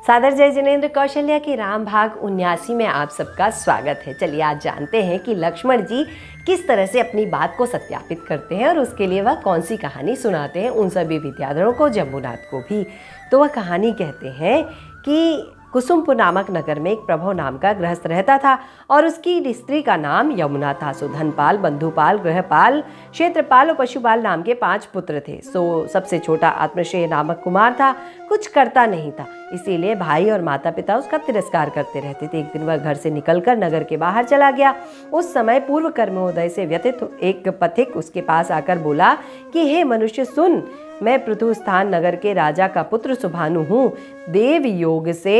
सादर जय जिनेंद्र कौशल्या की राम भाग 79 में आप सबका स्वागत है। चलिए आज जानते हैं कि लक्ष्मण जी किस तरह से अपनी बात को सत्यापित करते हैं और उसके लिए वह कौन सी कहानी सुनाते हैं उन सभी विद्याधरों को, जम्बूनाथ को भी। तो वह कहानी कहते हैं कि कुसुमपुर नामक नगर में एक प्रभु नाम का गृहस्थ रहता था और उसकी स्त्री का नाम यमुना था। सो धनपाल, बंधुपाल, गृहपाल, क्षेत्रपाल और पशुपाल नाम के 5 पुत्र थे। सो सबसे छोटा आत्मश्रेय नामक कुमार था, कुछ करता नहीं था, इसीलिए भाई और माता पिता उसका तिरस्कार करते रहते थे। एक दिन वह घर से निकलकर नगर के बाहर चला गया। उस समय पूर्व कर्मोदय से व्यतीत एक पथिक उसके पास आकर बोला कि हे मनुष्य सुन, मैं पृथु स्थान नगर के राजा का पुत्र सुभानु हूँ। देव योग से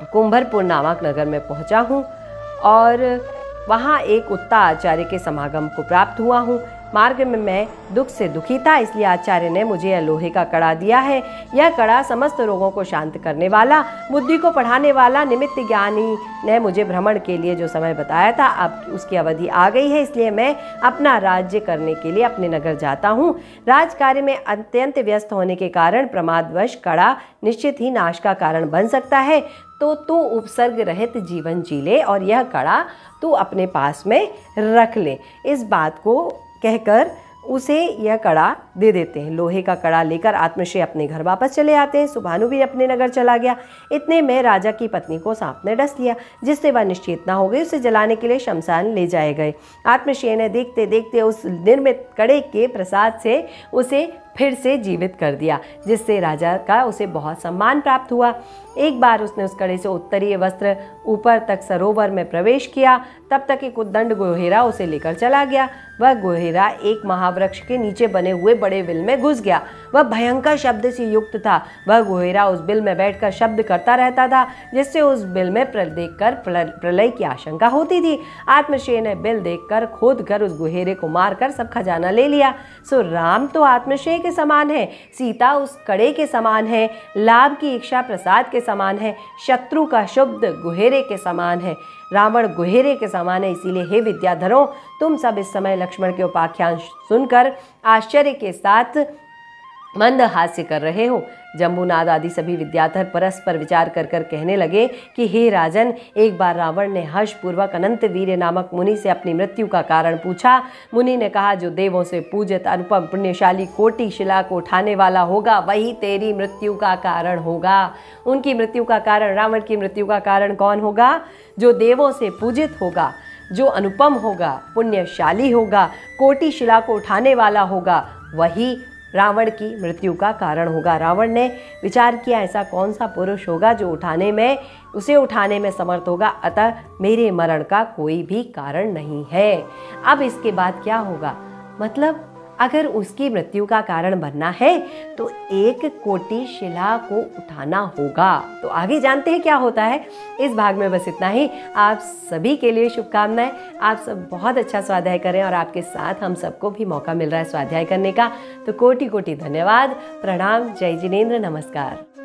कुंभरपुर नामक नगर में पहुँचा हूँ और वहाँ एक उत्ता आचार्य के समागम को प्राप्त हुआ हूँ। मार्ग में मैं दुख से दुखी था, इसलिए आचार्य ने मुझे यह लोहे का कड़ा दिया है। यह कड़ा समस्त रोगों को शांत करने वाला, बुद्धि को पढ़ाने वाला, निमित्त ज्ञानी ने मुझे भ्रमण के लिए जो समय बताया था अब उसकी अवधि आ गई है, इसलिए मैं अपना राज्य करने के लिए अपने नगर जाता हूँ। राजकार्य में अत्यंत व्यस्त होने के कारण प्रमादवश कड़ा निश्चित ही नाश का कारण बन सकता है, तो तू उपसर्ग रहित जीवन जी ले और यह कड़ा तू अपने पास में रख ले। इस बात को कहकर उसे यह कड़ा दे देते हैं। लोहे का कड़ा लेकर आत्मश्रेय अपने घर वापस चले आते हैं। सुभानु भी अपने नगर चला गया। इतने में राजा की पत्नी को सांप ने डस लिया, जिससे वह निश्चेतना हो गई। उसे जलाने के लिए शमशान ले जाए गए। आत्मश्रेय ने देखते देखते उस निर्मित कड़े के प्रसाद से उसे फिर से जीवित कर दिया, जिससे राजा का उसे बहुत सम्मान प्राप्त हुआ। एक बार उसने उस कड़े से उत्तरीय वस्त्र ऊपर तक सरोवर में प्रवेश किया, तब तक एक उद्दंड गोहेरा उसे लेकर चला गया। वह गोहेरा एक महावृक्ष के नीचे बने हुए बड़े बिल में घुस गया। वह भयंकर शब्द से युक्त था। वह गोहेरा उस बिल में बैठकर शब्द करता रहता था, जिससे उस बिल में देखकर प्रलय की आशंका होती थी। आत्मश्रेय ने बिल देखकर खोद कर उस गोहेरे को मारकर सब खजाना ले लिया। सो राम तो आत्मश्रेय के समान है, सीता उस कड़े के समान है, लाभ की इच्छा प्रसाद के समान है, शत्रु का शब्द गुहेरे के समान है, रावण गुहेरे के समान है। इसीलिए हे विद्याधरों, तुम सब इस समय लक्ष्मण के उपाख्यान सुनकर आश्चर्य के साथ मंद हास्य कर रहे हो। जम्बूनाथ आदि सभी विद्याधर परस्पर विचार कर कर कहने लगे कि हे राजन, एक बार रावण ने हर्षपूर्वक अनंत वीर्य नामक मुनि से अपनी मृत्यु का कारण पूछा। मुनि ने कहा, जो देवों से पूजित अनुपम पुण्यशाली कोटि शिला को उठाने वाला होगा वही तेरी मृत्यु का कारण होगा। उनकी मृत्यु का कारण, रावण की मृत्यु का कारण कौन होगा? जो देवों से पूजित होगा, जो अनुपम होगा, पुण्यशाली होगा, कोटि शिला को उठाने वाला होगा, वही रावण की मृत्यु का कारण होगा। रावण ने विचार किया, ऐसा कौन सा पुरुष होगा जो उसे उठाने में समर्थ होगा, अतः मेरे मरण का कोई भी कारण नहीं है। अब इसके बाद क्या होगा? मतलब अगर उसकी मृत्यु का कारण बनना है तो एक कोटि शिला को उठाना होगा। तो आगे जानते हैं क्या होता है। इस भाग में बस इतना ही। आप सभी के लिए शुभकामनाएं। आप सब बहुत अच्छा स्वाध्याय करें और आपके साथ हम सबको भी मौका मिल रहा है स्वाध्याय करने का, तो कोटि कोटि धन्यवाद। प्रणाम। जय जिनेंद्र। नमस्कार।